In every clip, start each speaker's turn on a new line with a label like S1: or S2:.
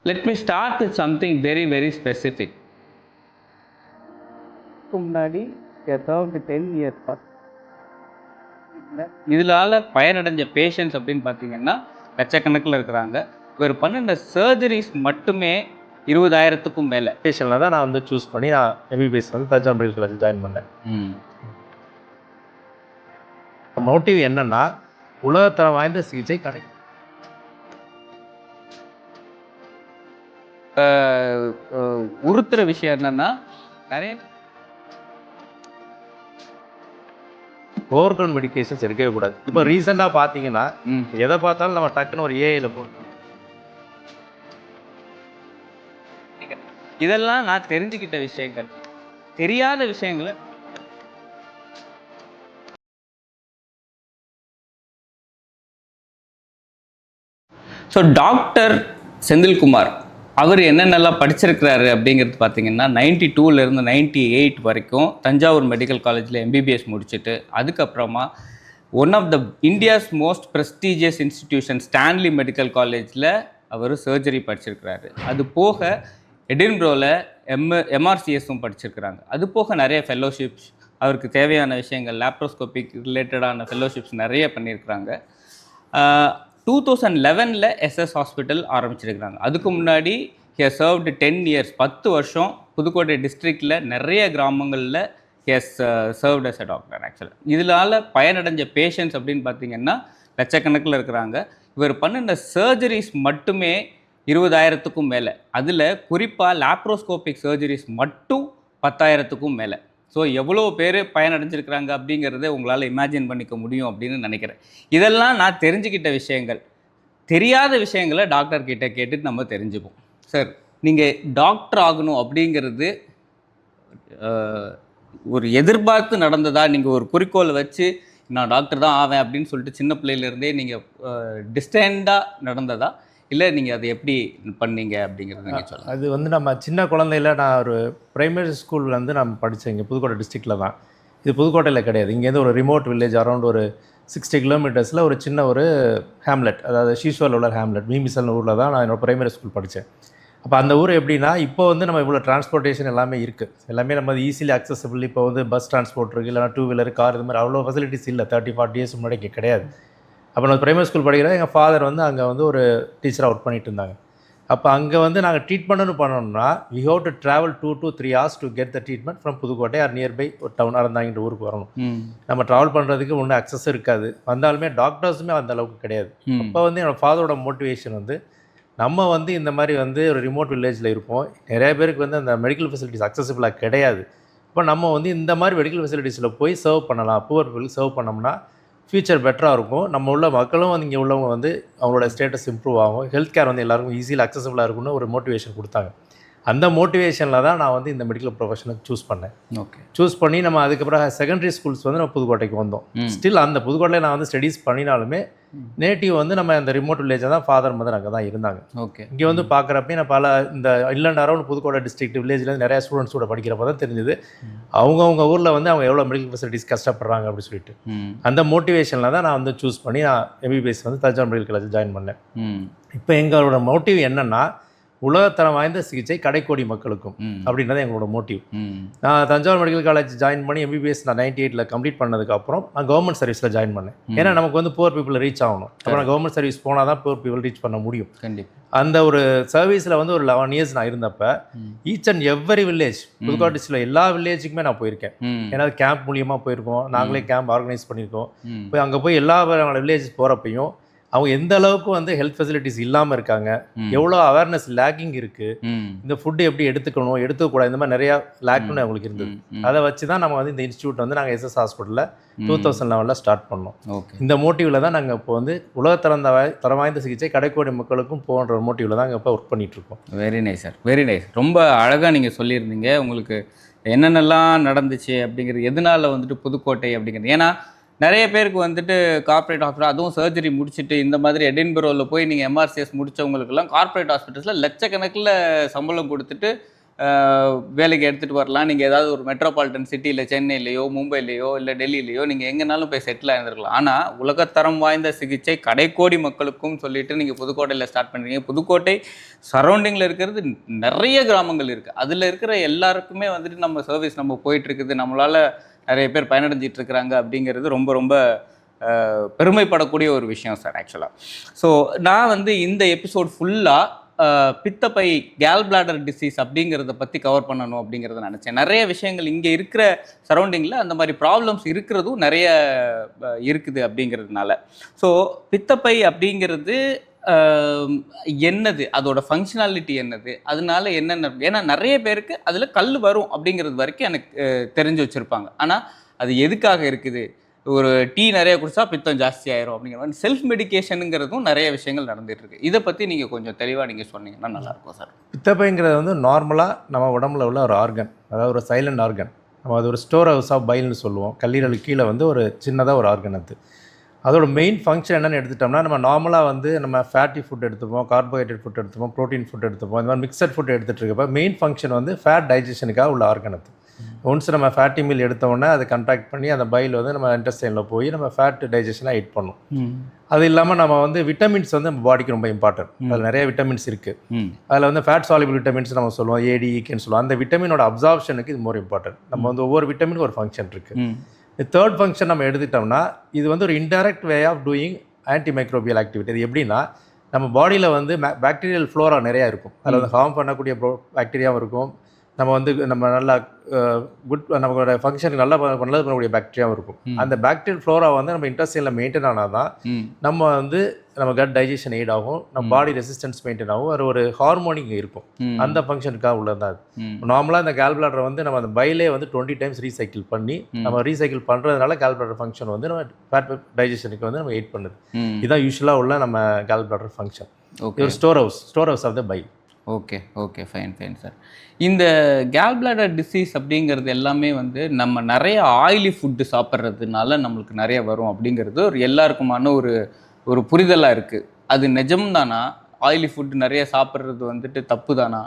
S1: Let me start with something very, very specific. முன்னாடி ஏதாவது 10 years இதனால பயனடைஞ்ச பேஷண்ட்ஸ் அப்படின்னு பார்த்தீங்கன்னா லட்சக்கணக்கில் இருக்கிறாங்க. இவர் பண்ணின சர்ஜரிஸ் மட்டுமே 20,000க்கும் மேலே.
S2: பேஷனில் தான் நான் வந்து சூஸ் பண்ணி நான் எம்பிபிஎஸ் வந்து தஞ்சாவூர் மெடிக்கல் காலேஜ் ஜாயின் பண்ணேன். மோட்டிவ் என்னன்னா உலகத்தரம் வாய்ந்த சிகிச்சை கிடைக்கும்.
S1: உறுத்துற விஷயம் என்னன்னா நிறைய
S2: ஓவர் கவுண்ட் மெடிக்கேஷன்ஸ் எடுக்கவே கூடாது. இப்போ ரீசெண்டாக பார்த்தீங்கன்னா எதை பார்த்தாலும் நம்ம டக்குன்னு ஒரு ஏஐல போட்டோம்.
S1: இதெல்லாம் நான் தெரிஞ்சுக்கிட்ட விஷயங்கள், தெரியாத விஷயங்களை ஸோ டாக்டர் செந்தில்குமார் அவர் என்னென்னலாம் படிச்சிருக்கிறாரு அப்படிங்கிறது பார்த்தீங்கன்னா 92லேருந்து 98 வரைக்கும் தஞ்சாவூர் மெடிக்கல் காலேஜில் எம்பிபிஎஸ் முடிச்சுட்டு அதுக்கப்புறமா one of the India's most prestigious institution Stanley medical காலேஜில் அவர் சர்ஜரி படிச்சிருக்கிறாரு. அது போக எடின்பரோவில் எம்ஆர்சிஎஸும் படிச்சிருக்கிறாங்க. அது போக நிறைய ஃபெல்லோஷிப்ஸ், அவருக்கு தேவையான விஷயங்கள் லேப்ரோஸ்கோபிக் ரிலேட்டடான ஃபெல்லோஷிப்ஸ் நிறைய பண்ணியிருக்கிறாங்க. 2011 எஸ்எஸ் ஹாஸ்பிட்டல் ஆரம்பிச்சிருக்கிறாங்க. அதுக்கு முன்னாடி ஹி சர்வ்டு 10 இயர்ஸ் 10 வருஷம் புதுக்கோட்டை டிஸ்ட்ரிக்டில் நிறைய கிராமங்களில் சர்வ்ட் அஸ் அ டாக்டர். ஆக்சுவலாக இதனால் பயனடைஞ்ச பேஷண்ட்ஸ் அப்படின்னு பார்த்தீங்கன்னா லட்சக்கணக்கில் இருக்கிறாங்க. இவர் பண்ணின சர்ஜரிஸ் மட்டுமே 20,000க்கும் மேலே. அதில் குறிப்பாக லேப்ரோஸ்கோபிக் சர்ஜரிஸ் மட்டும் 10,000க்கும் மேலே. ஸோ எவ்வளோ பேர் பயனடைஞ்சிருக்கிறாங்க அப்படிங்கிறத உங்களால் இமேஜின் பண்ணிக்க முடியும் அப்படின்னு நினைக்கிறேன். இதெல்லாம் நான் தெரிஞ்சுக்கிட்ட விஷயங்கள். தெரியாத விஷயங்களை டாக்டர்கிட்ட கேட்டுட்டு நம்ம தெரிஞ்சுப்போம். சார், நீங்கள் டாக்டர் ஆகணும் அப்படிங்கிறது ஒரு எதிர்பார்த்து நடந்ததா? நீங்கள் ஒரு குறிக்கோளை வச்சு நான் டாக்டர் தான் ஆவேன் அப்படின்னு சொல்லிட்டு சின்ன பிள்ளையிலேருந்தே நீங்கள் டிஸ்டன்டாக நடந்ததா, இல்லை நீங்கள் அதை எப்படி பண்ணீங்க அப்படிங்கிறது நீங்கள் சொல்லுங்கள்.
S2: அது வந்து நம்ம சின்ன குழந்தையில நான் ஒரு ப்ரைமரி ஸ்கூலில் வந்து நான் படித்தேன். இங்கே புதுக்கோட்டை டிஸ்ட்ரிக்டில் தான். இது புதுக்கோட்டையில் கிடையாது. இங்கேருந்து ஒரு ரிமோட் வில்லேஜ் அரௌண்ட் ஒரு 60 கிலோமீட்டர்ஸில் ஒரு சின்ன ஒரு ஹேம்லெட், அதாவது ஷீஸ்வரில் உள்ள ஹேம்லெட் மீமிசல் ஊரில் தான் நான் என்னோட ப்ரைமரி ஸ்கூல் படித்தேன். அப்போ அந்த ஊர் எப்படின்னா, இப்போ வந்து நம்ம இவ்வளோ டிரான்ஸ்போர்ட்டேஷன் எல்லாமே இருக்குது, எல்லாமே நம்ம ஈஸிலி அக்சசபிள். இப்போ வந்து பஸ் டிரான்ஸ்போர்ட் இருக்குது, இல்லைனா 2 வீலர் கார், இது மாதிரி அவ்வளோ ஃபெசிலிட்டிஸ் இல்லை. 30-40 இயர்ஸ் முன்னாடி இங்கே கிடையாது. அப்போ நான் ப்ரைமரி ஸ்கூல் படிக்கிறேன். எங்கள் ஃபாதர் வந்து அங்கே வந்து ஒரு டீச்சராக ஒர்க் பண்ணிட்டு இருந்தாங்க. அப்போ அங்கே வந்து நாங்கள் ட்ரீட்மெண்ட்னு பண்ணோம்னா we have to travel 2 to 3 hours to get the treatment from Pudukkottai or nearby ஒரு டவுன் அறந்தாங்கிற ஊருக்கு வரணும். நம்ம ட்ராவல் பண்ணுறதுக்கு ஒன்றும் அக்சஸ் இருக்காது. வந்தாலுமே டாக்டர்ஸுமே அந்த அளவுக்கு கிடையாது. அப்போ வந்து என்னோடய ஃபாதரோட மோட்டிவேஷன் வந்து நம்ம வந்து இந்த மாதிரி வந்து ஒரு ரிமோட் வில்லேஜில் இருப்போம், நிறைய பேருக்கு வந்து அந்த மெடிக்கல் ஃபெசிலிட்டிஸ் அக்சசிபிளாக கிடையாது. இப்போ நம்ம வந்து இந்த மாதிரி மெடிக்கல் ஃபெசிலிட்டிஸில் போய் சர்வ் பண்ணலாம், புவர் பீப்புளுக்கு சர்வ் பண்ணோம்னா ஃபியூச்சர் பெட்டராக இருக்கும். நம்ம உள்ள மக்களும் வந்து இங்கே உள்ளவங்க வந்து அவங்களோட ஸ்டேட்டஸ் இம்ப்ரூவ் ஆகும், ஹெல்த் கேர் வந்து எல்லாருக்கும் ஈஸியில் அக்சசபிளாக இருக்கும்னு ஒரு மோட்டிவேஷன் கொடுத்தாங்க. அந்த மோட்டிவேஷனில் தான் நான் வந்து இந்த மெடிக்கல் ப்ரொஃபஷனுக்கு சூஸ் பண்ணேன்.
S1: ஓகே,
S2: சூஸ் பண்ணி நம்ம அதுக்கப்புறம் செகண்டரி ஸ்கூல்ஸ் வந்து நம்ம புதுக்கோட்டைக்கு வந்தோம். ஸ்டில் அந்த புதுக்கோட்டையில் நான் வந்து ஸ்டடீஸ் பண்ணினாலுமே நேட்டிவ் வந்து நம்ம அந்த ரிமோட் வில்லேஜை தான் ஃபாதர் மதர் அங்கே தான் இருந்தாங்க.
S1: ஓகே,
S2: இங்கே வந்து பார்க்குறப்ப நான் பல இந்த இல்லண்ட் அரௌண்ட் புதுக்கோட்டை டிஸ்ட்ரிக்ட் வில்லேஜ்லேருந்து நிறையா ஸ்டூடெண்ட்ஸ் கூட படிக்கிறப்ப தான் தெரிஞ்சுது அவங்கவுங்க ஊரில் வந்து அவங்க எவ்வளோ மெடிக்கல் ஃபெசிலிட்டிஸ் கஷ்டப்படுறாங்க அப்படின்னு சொல்லிட்டு. அந்த மோட்டிவேஷனில் தான் நான் வந்து சூஸ் பண்ணி நான் எம்பிபிஎஸ் வந்து தஞ்சாவூர் மெடிக்கல் காலேஜ் ஜாயின் பண்ணேன். இப்போ எங்களோட மோட்டிவ் என்னென்னா உலகத்தரம் வாய்ந்த சிகிச்சை கடைக்கோடி மக்களுக்கும் அப்படின்றது எங்களோட மோட்டிவ். நான் தஞ்சாவூர் மெடிக்கல் காலேஜ் ஜாயின் பண்ணி எம்பிபிஎஸ் நான் 98ல் கம்ப்ளீட் பண்ணதுக்கப்புறம் நான் கவர்மெண்ட் சர்வீஸில் ஜாயின் பண்ணேன். ஏன்னா நமக்கு வந்து புவர் பீப்புள் ரீச் ஆகணும். அப்புறம் கவர்மெண்ட் சர்வீஸ் போனால் தான் புவர் பீப்புள் ரீச் பண்ண முடியும்.
S1: கண்டிப்பாக
S2: அந்த ஒரு சர்வீஸில் வந்து ஒரு 11 இயர்ஸ் நான் இருந்தப்போ each and every village Pudukkottai டிஸ்ட்ரிக்டில் எல்லா வில்லேஜுக்குமே நான் போயிருக்கேன். ஏன்னா கேம்ப் மூலியமாக போயிருக்கோம், நாங்களே கேம்ப் ஆர்கனைஸ் பண்ணியிருக்கோம். போய் அங்கே போய் எல்லா வில்லேஜஸ் போகிறப்பையும் அவங்க எந்த அளவுக்கு வந்து ஹெல்த் ஃபெசிலிட்டிஸ் இல்லாமல் இருக்காங்க, எவ்வளோ அவேர்னஸ் லேக்கிங் இருக்குது, இந்த ஃபுட்டு எப்படி எடுத்துக்கணும் எடுத்துக்கூடாது, இந்த மாதிரி நிறையா லேக்னு அவங்களுக்கு இருந்தது. அதை வச்சு தான் நம்ம வந்து இந்த இன்ஸ்டியூட் வந்து நாங்கள் எஸ்எஸ் ஹாஸ்பிட்டலில் 2011 ஸ்டார்ட் பண்ணோம். இந்த மோட்டிவில் தான் நாங்கள் இப்போ வந்து தரம் வாய்ந்த சிகிச்சை கடைக்கோடி மக்களுக்கும் போன்ற மோட்டிவில் தான் இப்போ ஒர்க் பண்ணிகிட்ருக்கோம்.
S1: Very nice sir, very nice. ரொம்ப அழகாக நீங்கள் சொல்லியிருந்தீங்க உங்களுக்கு என்னென்னலாம் நடந்துச்சு அப்படிங்கிறது, எதனால் வந்துட்டு புதுக்கோட்டை அப்படிங்கிறது. ஏன்னா நிறைய பேருக்கு வந்துட்டு கார்ப்பரேட் ஹாஸ்பிட்டல், அதுவும் சர்ஜரி முடிச்சுட்டு இந்த மாதிரி எடின்பரோவில் போய் நீங்கள் எம்ஆர்சிஎஸ் முடித்தவங்களுக்கெல்லாம் கார்ப்பரேட் ஹாஸ்பிட்டல்ஸில் லட்சக்கணக்கில் சம்பளம் கொடுத்துட்டு வேலைக்கு எடுத்துகிட்டு வரலாம். நீங்கள் ஏதாவது ஒரு மெட்ரோபாலிட்டன் சிட்டியில் சென்னையிலையோ மும்பையிலையோ இல்லை டெல்லியிலையோ நீங்கள் எங்கேனாலும் போய் செட்டில் ஆகிருந்துருக்கலாம். ஆனால் உலகத்தரம் வாய்ந்த சிகிச்சை கடைக்கோடி மக்களுக்கும் சொல்லிட்டு நீங்கள் புதுக்கோட்டையில் ஸ்டார்ட் பண்ணுறீங்க. புதுக்கோட்டை சரௌண்டிங்கில் இருக்கிறது நிறைய கிராமங்கள் இருக்குது. அதில் இருக்கிற எல்லாருக்குமே வந்துட்டு நம்ம சர்வீஸ் நம்ம போயிட்டுருக்குது, நம்மளால் நிறைய பேர் பயனடைஞ்சிட்டு இருக்கிறாங்க அப்படிங்கிறது ரொம்ப ரொம்ப பெருமைப்படக்கூடிய ஒரு விஷயம் சார் ஆக்சுவலாக. ஸோ நான் வந்து இந்த எபிசோட் ஃபுல்லாக பித்தப்பை கேல் பிளாடர் டிசீஸ் அப்படிங்கிறத பற்றி கவர் பண்ணணும் அப்படிங்கிறத நினச்சேன். நிறைய விஷயங்கள் இங்கே இருக்கிற சரௌண்டிங்கில் அந்த மாதிரி ப்ராப்ளம்ஸ் இருக்கிறதும் நிறைய இருக்குது அப்படிங்கிறதுனால. ஸோ பித்தப்பை அப்படிங்கிறது என்னது, அதோட ஃபங்க்ஷனாலிட்டி என்னது, அதனால என்னென்ன, ஏன்னா நிறைய பேருக்கு அதில் கல் வரும் அப்படிங்கிறது வரைக்கும் எனக்கு தெரிஞ்சு வச்சுருப்பாங்க. ஆனால் அது எதுக்காக இருக்குது, ஒரு டீ நிறைய குடிச்சா பித்தம் ஜாஸ்தி ஆயிரும் அப்படிங்கிற மாதிரி செல்ஃப் மெடிக்கேஷனுங்கிறதும் நிறைய விஷயங்கள் நடந்துட்டு இருக்கு. இதை பற்றி நீங்கள் கொஞ்சம் தெளிவாக நீங்கள் சொன்னீங்கன்னா நல்லாயிருக்கும் சார்.
S2: பித்தப்பைங்கிறது வந்து நார்மலாக நம்ம உடம்புல உள்ள ஒரு ஆர்கன், அதாவது ஒரு சைலண்ட் ஆர்கன். நம்ம அது ஒரு ஸ்டோர் ஹவுஸ் ஆஃப் பைல்னு சொல்லுவோம். கல்லீரலுக்கு கீழே வந்து ஒரு சின்னதாக ஒரு ஆர்கன் அது. அதோட மெயின் ஃபங்க்ஷன் என்னென்னு எடுத்துட்டோம்னா, நம்ம நார்மலாக வந்து நம்ம ஃபேட்டி ஃபுட் எடுத்துப்போம், கார்போஹைட்ரேட் ஃபுட் எடுத்துப்போம், ப்ரோட்டீன் ஃபுட் எடுத்துப்போம். இந்த மாதிரி மிக்சட் ஃபுட் எடுத்துகிட்டு இருக்கப்போ மெயின் ஃபங்க்ஷன் வந்து ஃபேட் டைஜஷனுக்காக உள்ள ஆர்கன் அது. ஒன்ஸ் நம்ம ஃபேட்டி மீல் எடுத்தோடனே அதை கண்ட்ராக்ட் பண்ணி அந்த பைல் வந்து நம்ம இன்டெஸ்டைனில் போய் நம்ம ஃபேட் டைஜஷனாக எயிட் பண்ணும். அது இல்லாமல் நம்ம வந்து விட்டமின்ஸ் வந்து நம்ம பாடிக்கு ரொம்ப இம்பார்ட்டன்ட். அதில் நிறைய விட்டமின்ஸ் இருக்குது. அதில் வந்து ஃபேட் சாலிபிள் விட்டமின்ஸ் நம்ம சொல்லுவோம், ஏடிஇகேன்னு சொல்லுவோம். அந்த விட்டமினோட அப்சார்ப்ஷனுக்கு இது மோர் இம்பார்ட்டன்ட். நம்ம வந்து ஒவ்வொரு விட்டமினுக்கு ஒரு ஃபங்க்ஷன் இருக்குது. தேர்ட் ஃபங்க்ஷன் நம்ம எடுத்துட்டோம்னா, இது வந்து ஒரு indirect way of doing antimicrobial activity. இது எப்படின்னா, நம்ம பாடியில் வந்து பாக்டீரியல் ஃப்ளோரா நிறையா இருக்கும். அதில் வந்து ஹார்ம் பண்ணக்கூடிய பாக்டீரியாவும் இருக்கும். நம்ம வந்து நம்ம நல்லா குட் நம்மளோட ஃபங்க்ஷனுக்கு நல்லது பண்ணக்கூடிய பாக்டீரியாவும் இருக்கும். அந்த பாக்டீரியல் ஃப்ளோரா வந்து நம்ம இன்டெஸ்டைனில் மெயின்டைன் ஆனால் தான் நம்ம வந்து நம்ம கட் டைஜஷன் எய்ட் ஆகும், நம்ம பாடி ரெசிஸ்டன்ஸ் மெயின்டைன் ஆகும், ஒரு ஹார்மோனிக் இருக்கும். அந்த ஃபங்க்ஷனுக்காக உள்ளதான் அது. நார்மலாக இந்த கேல் பிளாடரை வந்து நம்ம அந்த பைலே வந்து 20 டைம்ஸ் ரீசைக்கிள் பண்ணி நம்ம ரீசைக்கிள் பண்ணுறதுனால கேல் பிளாடர் ஃபங்க்ஷன் வந்து நம்ம ஃபேட் டைஜஷனுக்கு வந்து நம்ம எய்ட் பண்ணுது. இதுதான் யூஸ்வலாக உள்ள நம்ம கேல் பிளாடர் ஃபங்க்ஷன். ஒரு storehouse of the bile.
S1: Okay okay fine sir. இந்த கேல் பிளாடர் டிசீஸ் அப்படிங்கிறது எல்லாமே வந்து நம்ம நிறைய ஆயிலி ஃபுட்டு சாப்பிட்றதுனால நம்மளுக்கு நிறைய வரும் அப்படிங்கிறது ஒரு எல்லாருக்குமான ஒரு புரிதலாக இருக்குது. அது நிஜம்தானா? ஆயிலி ஃபுட்டு நிறைய சாப்பிட்றது வந்துட்டு தப்பு தானா?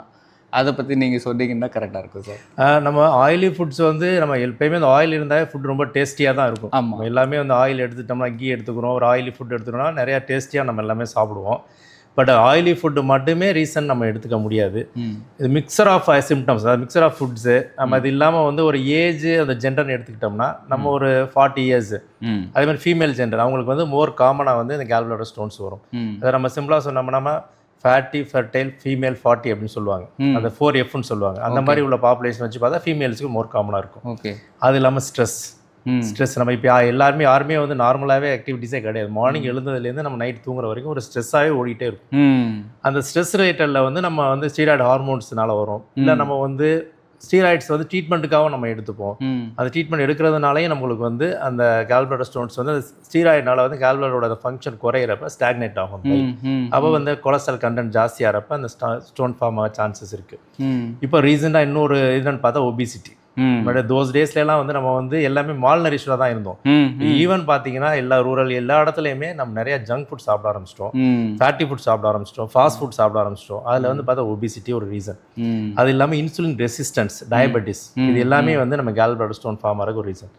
S1: அதை பற்றி நீங்கள் சொன்னீங்கன்னா கரெக்டாக இருக்கும் சார்.
S2: நம்ம ஆயிலி ஃபுட்ஸ் வந்து நம்ம எப்போயுமே அந்த ஆயில் இருந்தால் ஃபுட் ரொம்ப டேஸ்டியாக தான் இருக்கும்.
S1: ஆமாம்,
S2: எல்லாமே வந்து ஆயில் எடுத்துட்டோம்னா, கீ எடுத்துக்கிறோம், ஒரு ஆயிலி ஃபுட் எடுத்துக்கிறோம்னா நிறையா டேஸ்டியாக நம்ம எல்லாமே சாப்பிடுவோம். பட் ஆயிலி ஃபுட்டு மட்டுமே ரீசன் நம்ம எடுத்துக்க முடியாது. இது மிக்சர் ஆஃப் சிம்டம்ஸ், அதாவது மிக்சர் ஆஃப் ஃபுட்ஸு. நம்ம இது இல்லாமல் வந்து ஒரு ஏஜ் அந்த ஜெண்டர்னு எடுத்துக்கிட்டோம்னா, நம்ம ஒரு 40 years, அதே மாதிரி ஃபீமேல் ஜெண்டர் அவங்களுக்கு வந்து மோர் காமனாக வந்து இந்த கேல் பிளாடர் ஸ்டோன்ஸ் வரும். அதை நம்ம சிம்பிளாக சொன்னோம்னா ஃபேட்டி, ஃபெர்டைல், ஃபீமேல் 40 அப்படின்னு சொல்லுவாங்க. அந்த 4Fன்னு சொல்லுவாங்க. அந்த மாதிரி உள்ள பாப்புலேஷன் வச்சு பார்த்தா ஃபீமேல்ஸுக்கு மோர் காமனாக இருக்கும்.
S1: ஓகே.
S2: அது இல்லாமல் ஸ்ட்ரெஸ் நம்ம இப்போ யாருமே வந்து நார்மலாகவே ஆக்டிவிட்டிஸே கிடையாது. மார்னிங் எழுந்ததுலேருந்து நம்ம நைட் தூங்குற வரைக்கும் ஒரு ஸ்ட்ரெஸ்ஸாகவே ஓடிட்டே இருக்கும். அந்த ஸ்ட்ரெஸ் ரிலேட்டடில் வந்து நம்ம வந்து ஸ்டீராய்டு ஹார்மோன்ஸ்னால வரும். இல்லை நம்ம வந்து ஸ்டீராய்ட்ஸ் வந்து ட்ரீட்மெண்ட்டுக்காக நம்ம எடுத்துப்போம். அந்த ட்ரீட்மெண்ட் எடுக்கிறதுனாலேயே நம்மளுக்கு வந்து அந்த கேல் பிளாடர் ஸ்டோன்ஸ் வந்து ஸ்டீராய்டுனால வந்து கேல் பிளாடரோட ஃபங்க்ஷன் குறையிறப்ப ஸ்டாக்னேட் ஆகும். அப்போ வந்து கொலஸ்ட்ரால் கண்டென்ட் ஜாஸ்தியாகிறப்ப அந்த ஸ்டோன் ஃபார்ம் ஆக சான்சஸ் இருக்குது. இப்போ ரீசெண்டாக இன்னொரு இதுன்னு பார்த்தா ஒபிசிட்டி. பட் தோஸ் டேஸ்லாம் வந்து நம்ம வந்து எல்லாமே மால் நரிஷ்டாக தான் இருந்தோம். ஈவன் பார்த்தீங்கன்னா எல்லா இடத்துலையுமே நம்ம நிறைய ஜங்க் ஃபுட் சாப்பிட ஆரம்பிச்சிட்டோம், ஃபேட்டி ஃபுட் சாப்பிட ஆரம்பிச்சிட்டோம், ஃபாஸ்ட் ஃபுட் சாப்பிட ஆரம்பிச்சிட்டோம். அதில் வந்து பார்த்தா ஒபிசிட்டி ஒரு ரீசன். அது இல்லாமல் இன்சுலின் ரெசிஸ்டன்ஸ், டயபெட்டிஸ், இது எல்லாமே வந்து நம்ம கேல் பிளாடர் ஸ்டோன் ஃபார்ம் ஆகிறதுக்கு ஒரு ரீசன்.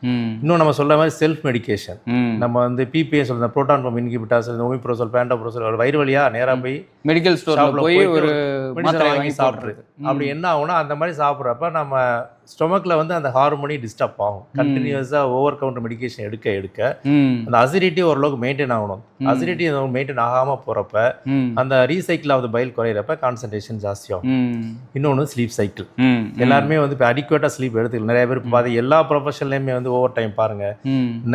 S2: இன்னும் நம்ம சொல்ற மாதிரி செல்ஃப் மெடிக்கேஷன், நம்ம வந்து பிபிஏ சொல்ற புரோட்டான் பம்ப் இன்ஹிபிட்டர்ஸ், ஒமிப்ரோசோல், பேண்டோப்ரோசோல் வயிறு வழியா நேராக போய்
S1: மெடிக்கல் ஸ்டோரில் போய் ஒரு மாத்திரை வாங்கி சாப்பிட்றது.
S2: அப்படி என்ன ஆகும்னா, அந்த மாதிரி சாப்பிட்றப்ப நம்ம ஸ்டொமக்கில் வந்து அந்த ஹார்மோனி டிஸ்டர்ப் ஆகும். கண்டினியூஸாக ஓவர் கவுண்டர் மெடிக்கேஷன் எடுக்க அந்த அசிடிட்டி ஓரளவுக்கு மெயின்டைன் ஆகணும். அசிடிட்டி மெயின்டைன் ஆகாமல் போகிறப்ப அந்த ரீசைக்கிள் ஆஃப் த பைல் குறையிறப்ப கான்சன்ட்ரேஷன் ஜாஸ்தியாகும். இன்னொன்று ஸ்லீப் சைக்கிள். எல்லாருமே வந்து இப்போ அடிக்குவேட்டாக ஸ்லீப் எடுத்துக்கல. நிறைய பேர் பார்த்து எல்லா ப்ரொஃபஷன்லையுமே வந்து ஓவர் டைம் பாருங்க,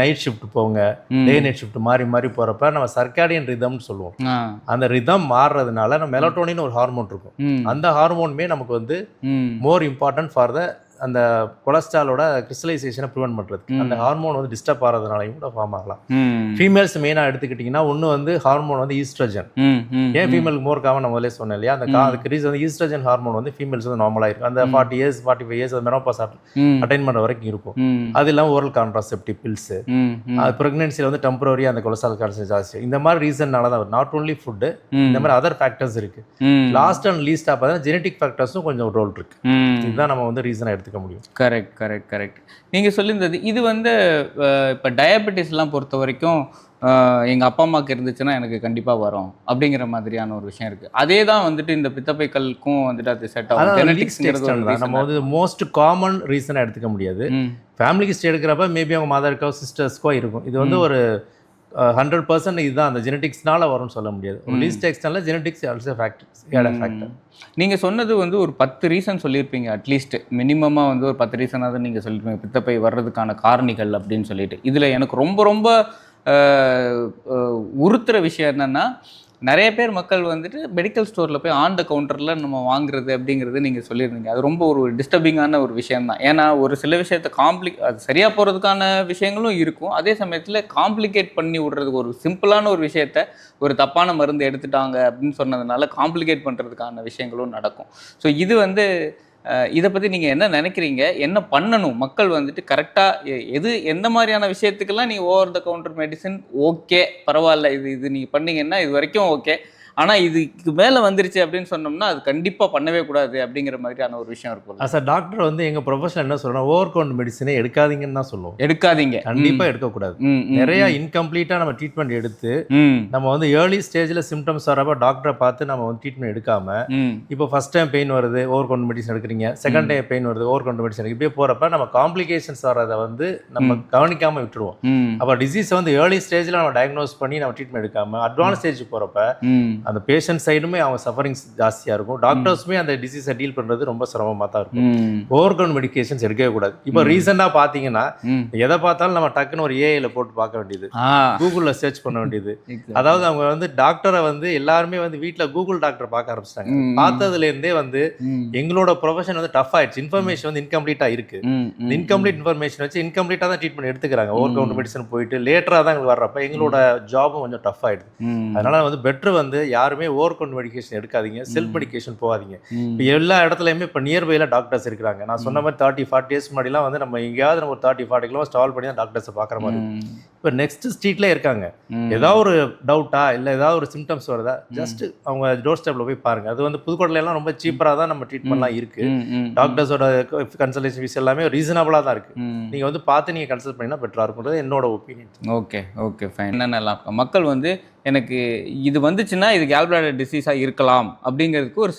S2: நைட் ஷிஃப்ட் போங்க, டே நைட் ஷிஃப்ட் மாறி மாறி போகிறப்ப நம்ம சர்க்காடியன் ரிதம்னு சொல்லுவோம். அந்த ரிதம் மாறுறதுனால நம்ம மெலட்டோனின் ஒரு ஹார்மோன் இருக்கும். அந்த ஹார்மோனுமே நமக்கு வந்து மோர் இம்பார்ட்டன்ட் ஃபார் த அந்த கொலஸ்ட்ராலோட கிறிஸ்டலைசேஷனை ப்ரிவென்ட் பண்ணுறதுக்கு. அந்த ஹார்மோன் வந்து டிஸ்டர்ப் ஆகிறதுனாலையும் கூட ஃபார்ம் ஆகலாம். ஃபீமேல்ஸ் மெயினாக எடுத்துக்கிட்டிங்கன்னா ஒன்று வந்து ஹார்மோன் வந்து ஈஸ்ட்ரஜன். ஏன் ஃபீமேலுக்கு மோர் காமன் நான் முதலே சொன்னேன் இல்லையா, அதுக்கு ரீசன் வந்து ஈஸ்ட்ரஜன் ஹார்மோன் வந்து ஃபீமேல்ஸ் வந்து நார்மலாக இருக்கும். அந்த 40 இயர்ஸ் 45 இயர்ஸ் அது மெனோபாஸ் அட்டைன் பண்ணுற வரைக்கும் இருக்கும். அது இல்லாமல் ஓரல் கான்ட்ராசெப்டிவ் பில்ஸு, அது ப்ரெக்னென்சியில் வந்து டெம்பரரி அந்த கொலஸ்ட்ரால் கான்சன்ட்ரேஷன் ஜாஸ்தி. இந்த மாதிரி ரீசன்னால தான் நாட் ஓன்லி ஃபுட்டு, இந்த மாதிரி அதர் ஃபேக்டர்ஸ் இருக்குது. லாஸ்ட் அண்ட் லீஸ்ட்டாக பார்த்தீங்கன்னா ஜெனட்டிக் ஃபேக்டர்ஸும் கொஞ்சம் ரோல் இருக்குது. இதுதான் நம்ம வந்து ரீசனாக எடுத்துக்க முடியும்.
S1: கரெக்ட். நீங்கள் சொல்லியிருந்தது இது வந்து இப்போ டயபெட்டிஸ்லாம் பொறுத்த வரைக்கும் எங்கள் அப்பா அம்மாவுக்கு இருந்துச்சுன்னா எனக்கு கண்டிப்பாக வரும் அப்படிங்கிற மாதிரியான ஒரு விஷயம் இருக்குது. அதே தான் வந்துட்டு இந்த பித்தப்பைகளுக்கும் வந்துட்டு அது செட் ஆகும். ஜெனட்டிக்ஸ்ங்கிறது
S2: நம்ம வந்து மோஸ்ட் காமன் ரீசனாக எடுத்துக்க முடியாது. ஃபேமிலி ஹிஸ்ட்ரி எடுக்கிறப்ப மேபி அவங்க மதருக்கோ சிஸ்டர்ஸ்க்கோ இருக்கும். இது வந்து ஒரு 100% இதுதான் அந்த ஜெனட்டிக்ஸ்னால வரும்னு சொல்ல முடியாது. ஒரு least external genetics also factor.
S1: நீங்கள் சொன்னது வந்து ஒரு 10 ரீசன் சொல்லியிருப்பீங்க. அட்லீஸ்ட் மினிமமாக வந்து ஒரு 10 ரீசனாவது நீங்கள் சொல்லியிருப்பீங்க பித்தப்பை வர்றதுக்கான காரணிகள் அப்படின்னு சொல்லிட்டு. இதில் எனக்கு ரொம்ப உறுத்துற விஷயம் என்னென்னா, நிறைய பேர் மக்கள் வந்துட்டு மெடிக்கல் ஸ்டோரில் போய் ஆன் த கவுண்டரில் நம்ம வாங்குறது அப்படிங்கிறது நீங்கள் சொல்லியிருந்தீங்க. அது ரொம்ப ஒரு டிஸ்டர்பிங்கான ஒரு விஷயந்தான். ஏன்னா ஒரு சில விஷயத்தை அது சரியாக போகிறதுக்கான விஷயங்களும் இருக்கும். அதே சமயத்தில் காம்ப்ளிகேட் பண்ணி விடுறதுக்கு ஒரு சிம்பிளான ஒரு விஷயத்த ஒரு தப்பான மருந்து எடுத்துட்டாங்க அப்படின்னு சொன்னதுனால காம்ப்ளிகேட் பண்ணுறதுக்கான விஷயங்களும் நடக்கும். ஸோ இது வந்து இதை பற்றி நீங்கள் என்ன நினைக்கிறீங்க? என்ன பண்ணணும்? மக்கள் வந்துட்டு கரெக்டாக எந்த மாதிரியான விஷயத்துக்கெல்லாம் நீங்கள் over the counter medicine okay பரவாயில்ல, இது நீங்கள் பண்ணீங்கன்னா இது வரைக்கும் ஓகே, ஆனால் இதுக்கு மேலே வந்துருச்சு அப்படின்னு சொன்னோம்னா அது கண்டிப்பாக பண்ணவே கூடாது அப்படிங்கிற மாதிரியான ஒரு விஷயம் இருக்கும்.
S2: அஸ் அ டாக்டர் வந்து எங்கள் ப்ரொஃபஷன் என்ன சொல்கிறோம், ஓவர் கவுண்ட் மெடிசனே எடுக்காதீங்கன்னு தான் சொல்லுவோம்.
S1: எடுக்காதீங்க,
S2: கண்டிப்பாக எடுக்கக்கூடாது. நிறைய இன்கம்ப்ளீட்டாக நம்ம ட்ரீட்மெண்ட் எடுத்து நம்ம வந்து ஏர்லி ஸ்டேஜில் சிம்டம்ஸ் வரப்போ டாக்டரை பார்த்து நம்ம வந்து ட்ரீட்மெண்ட் எடுக்காம இப்போ ஃபர்ஸ்ட் டைம் பெயின் வருது ஓவர் கவுண்ட் மெடிசன் எடுக்கிறீங்க, செகண்ட் டைம் பெயின் வருது ஓவர் கவுண்ட் மெடிசன் இப்படியே போகிறப்ப நம்ம காம்ப்ளிகேஷன்ஸ் வரதை வந்து நம்ம கவனிக்காமல் விட்டுருவோம். அப்போ டிசீஸ் வந்து ஏர்லி ஸ்டேஜில் நம்ம டயக்னோஸ் பண்ணி நம்ம ட்ரீட்மெண்ட் எடுக்காம அட்வான்ஸ் ஸ்டேஜ் போகிறப்ப அந்த பேஷண்ட் சைடுமே அவங்க சஃபரிங்ஸ் ஜாஸ்தியாக இருக்கும். டாக்டர்ஸுமே அந்த டிசீஸை டீல் பண்ணுறது ரொம்ப சிரமமாக தான் இருக்கும். ஓவர் கவுண்ட் மெடிகேஷன்ஸ் எடுக்கவே கூடாது. இப்போ ரீசெண்டாக பார்த்தீங்கன்னா எதை பார்த்தாலும் நம்ம டக்குன்னு ஒரு ஏஐல போட்டு பார்க்க வேண்டியது, கூகுளில் சர்ச் பண்ண வேண்டியது. அதாவது அவங்க வந்து டாக்டரை வந்து எல்லாருமே வந்து வீட்டில் கூகுள் டாக்டர் பார்க்க ஆரம்பிச்சிட்டாங்க. பார்த்ததுலேருந்தே வந்து எங்களோட ப்ரொஃபஷன் வந்து டஃப் ஆயிடுச்சு. இன்ஃபர்மேஷன் வந்து இன்கம்ப்ளீட்டாக இருக்கு. இன்கம்ப்ளீட் இன்ஃபர்மேஷன் வச்சு இன்கம்ப்ளீட்டாக தான் ட்ரீட்மெண்ட் எடுத்துக்கிறாங்க. ஓவர் கவுண்ட் மெடிசன் போயிட்டு லேட்டராக தான் எங்களுக்கு வர்றப்ப எங்களோட ஜாபும் கொஞ்சம் டஃப் ஆயிடுது. அதனால வந்து பெட்ரு வந்து யாருமே ஓவர் கவுண்ட் மெடிகேஷன் எடுக்காதீங்க, செல்ஃப் மெடிகேஷன் போகாதீங்க. இப்போ எல்லா இடத்துலையுமே இப்போ நியர்பையில் டாக்டர்ஸ் இருக்கிறாங்க. நான் சொன்ன மாதிரி 30-40 இயர்ஸ் முன்னாடிலாம் வந்து நம்ம எங்கேயாவது நம்ம ஒரு 30-40 கிலோ ஸ்டால் பண்ணி தான் டாக்டர்ஸை பார்க்குற மாதிரி. இப்போ நெக்ஸ்ட் ஸ்ட்ரீட்ல இருக்காங்க. ஏதாவது ஒரு டவுட்டா இல்லை ஏதாவது ஒரு சிம்டம்ஸ் வருதா ஜஸ்ட் அவங்க டோர் ஸ்டெப்ல போய் பாருங்க. அது வந்து புதுக்கோட்டையில எல்லாம் ரொம்ப சீப்பராக தான் நம்ம ட்ரீட்மெண்ட்லாம் இருக்கு. டாக்டர்ஸோட கன்சல்டேஷன் ஃபீஸ் எல்லாமே ரீசனபிளாக தான் இருக்கு. நீங்கள் வந்து பார்த்து நீங்கள் கன்சல்ட் பண்ணினா பெட்டராக இருக்கும்ன்றது என்னோட ஒப்பீனியன்.
S1: Okay fine. என்னென்னலாம் மக்கள் வந்து எனக்கு இது வந்துச்சுன்னா இது கேல்பிளாடர் டிசீஸாக இருக்கலாம் அப்படிங்கிறதுக்கு ஒரு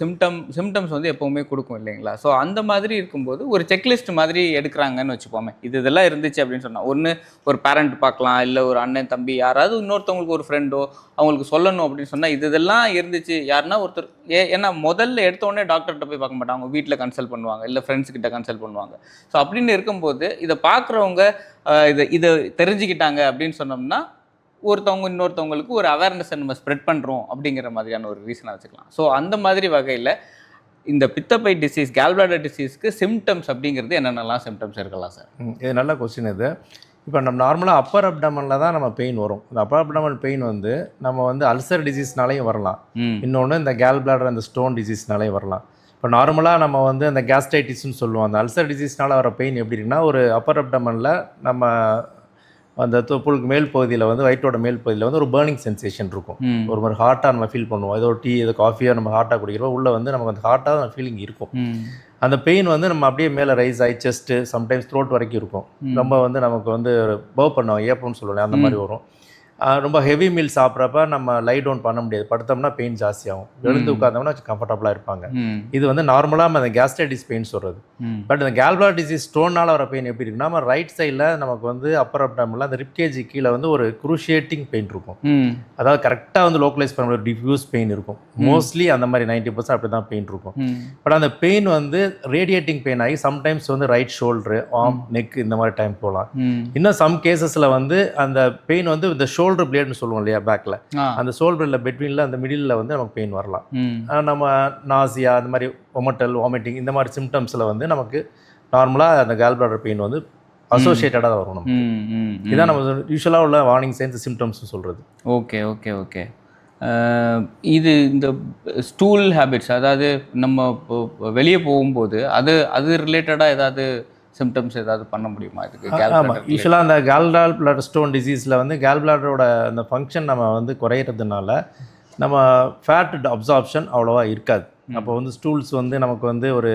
S1: சிம்டம்ஸ் வந்து எப்போவுமே கொடுக்கும் இல்லைங்களா? ஸோ அந்த மாதிரி இருக்கும்போது ஒரு செக்லிஸ்ட் மாதிரி எடுக்கிறாங்கன்னு வச்சுப்போமே. இதெல்லாம் இருந்துச்சு அப்படின்னு சொன்னால் ஒன்று ஒரு பேரண்ட் பார்க்கலாம், இல்லை ஒரு அண்ணன் தம்பி யாராவது இன்னொருத்தவங்களுக்கு ஒரு ஃப்ரெண்டோ அவங்களுக்கு சொல்லணும் அப்படின்னு சொன்னால் இதெல்லாம் இருந்துச்சு யாருன்னா ஒருத்தர் ஏன்னா முதல்ல எடுத்தோடனே டாக்டர்கிட்ட போய் பார்க்க மாட்டாங்க, அவங்க வீட்டில் கன்சல்ட் பண்ணுவாங்க, இல்லை ஃப்ரெண்ட்ஸ் கிட்ட கன்சல்ட் பண்ணுவாங்க. ஸோ அப்படின்னு இருக்கும்போது இதை பார்க்குறவங்க இதை தெரிஞ்சுக்கிட்டாங்க அப்படின்னு சொன்னோம்னா ஒருத்தவங்க இன்னொருத்தவங்களுக்கு ஒரு அவேர்னஸை நம்ம ஸ்ப்ரெட் பண்ணுறோம் அப்படிங்கிற மாதிரியான ஒரு ரீசனாக வச்சுக்கலாம். ஸோ அந்த மாதிரி வகையில் இந்த பித்தப்பை டிசீஸ் கேல்பிளாடர் டிசீஸ்க்கு சிம்டம்ஸ் அப்படிங்கிறது என்னென்னலாம் சிம்டம்ஸ் இருக்கலாம் சார்?
S2: இது நல்ல கொஸ்டின். இது இப்போ நம்ம நார்மலாக அப்பர் அப்டமனில் தான் நம்ம பெயின் வரும். இந்த அப்பர் அப்டமன் பெயின் வந்து நம்ம வந்து அல்சர் டிசீஸ்னாலையும் வரலாம், இன்னொன்று இந்த கேல்பிளாடர் அந்த ஸ்டோன் டிசீஸ்னாலையும் வரலாம். இப்போ நார்மலாக நம்ம வந்து அந்த கேஸ்ட்ரைட்டிஸ்ன்னு சொல்லுவோம். அந்த அல்சர் டிசீஸ்னால வர பெயின் எப்படி இருக்குன்னா ஒரு அப்பர் அப்டமனில் நம்ம அந்த தொப்புளுக்கு மேல் பகுதியில் வந்து வயிற்றோட மேல் பகுதியில் வந்து ஒரு பர்னிங் சென்சேஷன் இருக்கும். ஒரு மாதிரி ஹார்ட்டாக நம்ம ஃபீல் பண்ணுவோம். ஏதோ டீ ஏதோ காஃபியாக நம்ம ஹார்ட்டாக குடிக்கிறோம், உள்ளே வந்து நமக்கு அந்த ஹார்ட்டாக அந்த ஃபீலிங் இருக்கும். அந்த பெயின் வந்து நம்ம அப்படியே மேலே ரைஸ் ஆகி செஸ்ட்டு சம்டைம்ஸ் த்ரோட் வரைக்கும் இருக்கும். ரொம்ப வந்து நமக்கு வந்து பர்ப் பண்ணுவோம், ஏப்பம்னு சொல்லுவோம், அந்த மாதிரி வரும். ரொம்ப ஹெவி மீல் சாப்பிட்றப்ப நம்ம லை டவுன் பண்ண முடியாது, படுத்தோம்னா பெயின் ஜாஸ்தியாகும். எழுந்து உட்காந்தோம்னா கம்ஃபர்டபுளாக இருப்பாங்க. இது வந்து நார்மலாக நம்ம அந்த கேஸ்ட்ரைட்டிஸ் பெயின் சொல்கிறது. பட் இந்த கேல்பிளாடர் டிசீஸ் ஸ்டோனால் வர பெயின் எப்படி இருக்குன்னா நம்ம ரைட் சைடில் நமக்கு வந்து அப்பர் அப்டமனில் அந்த ரிப்கேஜி கீழே வந்து ஒரு குரூஷியேட்டிங் பெயின் இருக்கும். அதாவது கரெக்டாக வந்து லோக்கலைஸ் பண்ண ஒரு டிஃப்யூஸ் பெயின் இருக்கும். மோஸ்ட்லி அந்த மாதிரி 90% அப்படி தான் பெயின் இருக்கும். பட் அந்த பெயின் வந்து ரேடியேட்டிங் பெயின் ஆகி சம்டைம்ஸ் வந்து ரைட் ஷோல்டரு, ஆர்ம், நெக் இந்த மாதிரி டைம் போகலாம். இன்னும் சம் கேசஸில் வந்து அந்த பெயின் வந்து இந்த ஷோல்டர் பிளேட்னு சொல்லுவோம் இல்லையா, பேக்கில் அந்த ஷோல்டரில் பெட்வீனில் அந்த மிடில் வந்து நமக்கு பெயின் வரலாம். நம்ம நாசியா அந்த மாதிரி ஒமட்டல், வாமிட்டிங் இந்த மாதிரி சிம்டம்ஸில் வந்து நமக்கு நார்மலாக அந்த கேல் பிளாடர் பெயின் வந்து அசோசியேட்டடாக தான் வரும் நம்ம. இதான் நம்ம யூஸ்வலாக உள்ள வார்னிங் சைன்ஸ் சிம்டம்ஸ் சொல்கிறது.
S1: Okay okay okay. இது இந்த ஸ்டூல் ஹேபிட்ஸ், அதாவது நம்ம வெளியே போகும்போது அது ரிலேட்டடாக ஏதாவது சிம்டம்ஸ் ஏதாவது பண்ண முடியுமா இதுக்கு?
S2: ஆமாம், யூஸ்வலாக அந்த கேல் பிளாடர் ஸ்டோன் டிசீஸில் வந்து கேல் பிளாடரோட அந்த ஃபங்க்ஷன் நம்ம வந்து குறையிறதுனால நம்ம ஃபேட் அப்சார்ப்ஷன் அவ்வளோவா இருக்காது. அப்போ வந்து ஸ்டூல்ஸ் வந்து நமக்கு வந்து ஒரு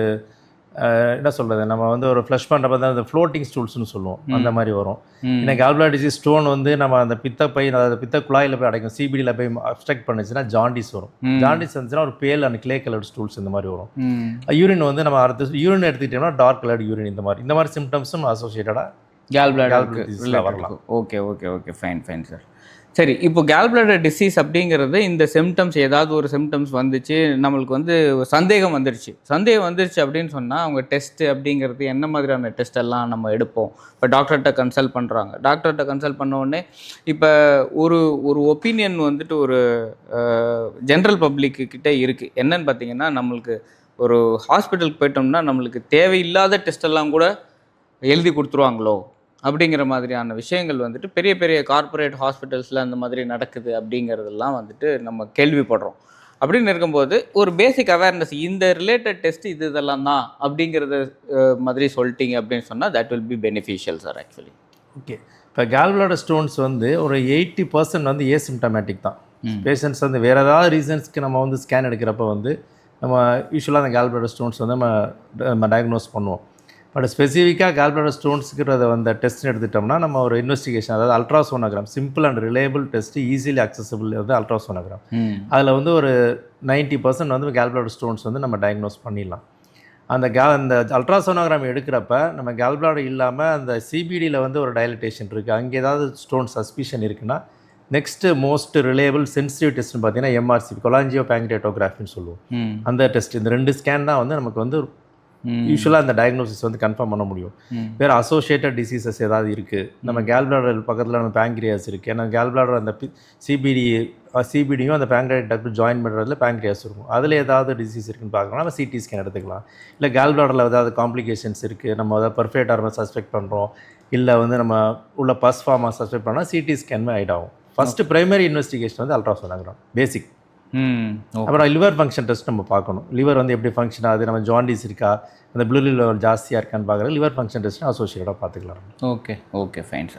S2: என்ன சொல்கிறது, நம்ம வந்து ஒரு ஃப்ளஷ் பண்ணுறப்ப தான் அந்த ஃப்ளோட்டிங் ஸ்டூல்ஸ்னு சொல்லுவோம், அந்த மாதிரி வரும். ஏன்னா கேல் பிளாடர் டிசீஸ் ஸ்டோன் வந்து நம்ம அந்த பித்தப்பை, அதாவது பித்த குழாயில் போய் அடைக்கும், சிபிடியில் போய் அப்ஸ்ட்ரக்ட் பண்ணுச்சுன்னா ஜாண்டிஸ் வரும். ஜாண்டிஸ் வந்துச்சுன்னா ஒரு பேல் அண்ட் கிளே கலர்ட் ஸ்டூல்ஸ் இந்த மாதிரி வரும். யூரின் வந்து நம்ம அடுத்து யூரின் எடுத்துக்கிட்டோம்னா டார்க் கலர்ட் யூரின், இந்த மாதிரி சிம்டம்ஸும் அசோசியேட்டடாக
S1: கேல் பிளாடர் டிசீஸில் வரலாம். Okay okay okay, fine fine sir. சரி, இப்போ கேல் பிளாடர் டிசீஸ் அப்படிங்கிறது இந்த சிம்டம்ஸ், ஏதாவது ஒரு சிம்டம்ஸ் வந்துச்சு, நம்மளுக்கு வந்து சந்தேகம் வந்துருச்சு அப்படின்னு சொன்னால் அவங்க டெஸ்ட்டு அப்படிங்கிறது என்ன மாதிரியான டெஸ்ட் எல்லாம் நம்ம எடுப்போம்? இப்போ டாக்டர்கிட்ட கன்சல்ட் பண்ணுறாங்க, டாக்டர்கிட்ட கன்சல்ட் பண்ண உடனே இப்போ ஒரு ஒப்பீனியன் வந்துட்டு ஒரு ஜென்ரல் பப்ளிக்கு கிட்டே இருக்குது. என்னன்னு பார்த்தீங்கன்னா, நம்மளுக்கு ஒரு ஹாஸ்பிட்டலுக்கு போயிட்டோம்னா நம்மளுக்கு தேவையில்லாத டெஸ்ட் எல்லாம் கூட எழுதி கொடுத்துருவாங்களோ அப்படிங்கிற மாதிரியான விஷயங்கள் வந்துட்டு பெரிய பெரிய கார்ப்பரேட் ஹாஸ்பிட்டல்ஸில் அந்த மாதிரி நடக்குது அப்படிங்கிறதெல்லாம் வந்துட்டு நம்ம கேள்விப்படுறோம். அப்படின்னு இருக்கும்போது ஒரு பேசிக் அவேர்னஸ், இந்த ரிலேட்டட் டெஸ்ட் இதெல்லாம் தான் அப்படிங்கிறத மாதிரி சொல்லிட்டீங்க அப்படின்னு சொன்னால் that will be beneficial sir actually.
S2: Okay, இப்போ கேல் பிளாடர் ஸ்டோன்ஸ் வந்து ஒரு 80% வந்து ஏசிம்டமேட்டிக் தான். பேஷண்ட்ஸ் வந்து வேறு ஏதாவது ரீசன்ஸ்க்கு நம்ம வந்து ஸ்கேன் எடுக்கிறப்ப வந்து நம்ம யூஸ்வலாக அந்த கேல் பிளாடர் ஸ்டோன்ஸ் வந்து நம்ம டயக்னோஸ் பண்ணுவோம். பட் ஸ்பெசிஃபிக்காக கேல் பிளாடர் ஸ்டோன்ஸுக்கிறத வந்து டெஸ்ட் எடுத்துட்டோம்னா நம்ம ஒரு இன்வெஸ்டிகேஷன், அதாவது ultrasonogram, simple and reliable test, easily accessible வந்து அல்ட்ராசோனோகிராம். அதில் வந்து ஒரு 90% வந்து கேல் பிளாடர் ஸ்டோன்ஸ் வந்து நம்ம டயக்னோஸ் பண்ணிடலாம். அந்த அல்ட்ராசோனோகிராம் எடுக்கிறப்ப நம்ம கேல் பிளாடர் இல்லாமல் அந்த சிபிடியில் வந்து ஒரு டைலட்டேஷன் இருக்குது, அங்கே ஏதாவது ஸ்டோன் சஸ்பிஷன் இருக்குன்னா நெக்ஸ்ட்டு மோஸ்ட் ரிலேபிள் சென்சிட்டிவ் டெஸ்ட்னு பார்த்தீங்கன்னா எம்ஆர்சி, கொலாஞ்சியோ பேங்க்ரியாட்டோகிராஃபின்னு சொல்லுவோம். அந்த டெஸ்ட், இந்த 2 ஸ்கேன் தான் வந்து நமக்கு வந்து யூஸ்வலாக அந்த டயக்னோசிஸ் வந்து கன்ஃபார்ம் பண்ண முடியும். வேறு அசோசியேட்டட் டிசீசஸ் ஏதாவது இருக்குது, நம்ம கேல் பிளாடர் பக்கத்தில் நம்ம பேங்க்ரியாஸ் இருக்குது, ஏன்னா கேல் பிளாடர் அந்த சிபிடியும் அந்த பேங்க்ரியாட்டிக் டக்ட் ஜாயின் பண்ணுறதுல பேங்க்ரியாஸ் இருக்கும், அதில் ஏதாவது டிசீஸ் இருக்குன்னு பார்க்கலாம், நம்ம சிடி ஸ்கேன் எடுத்துக்கலாம். இல்லை கேல் பிளாடரில் ஏதாவது காம்ப்ளிகேஷன்ஸ் இருக்குது, நம்ம அதை பர்ஃபெக்ட் ஆர்மை சஸ்பெக்ட் பண்ணுறோம், இல்லை வந்து நம்ம உள்ள பஸ் ஃபார்மாக சஸ்பெக்ட் பண்ணால் சிடி ஸ்கேன் ஹைட் ஆகும். ஃபஸ்ட்டு ப்ரைமரி இன்வெஸ்டிகேஷன் வந்து அல்ட்ராசோனோகிராம் பேசிக். அப்புறம் லிவர் ஃபங்க்ஷன் டெஸ்ட் நம்ம பார்க்கணும், லிவர் வந்து எப்படி ஃபங்க்ஷன் ஆகுது, நம்ம ஜாண்டிஸ் இருக்கா, அந்த ப்ளூ லெவல் ஜாஸ்தியாக இருக்கான்னு பார்க்குறது லிவர் ஃபங்க்ஷன் டெஸ்ட் அசோசியேட்டாக பார்த்துக்கலாம்.
S1: Okay okay, fine sir.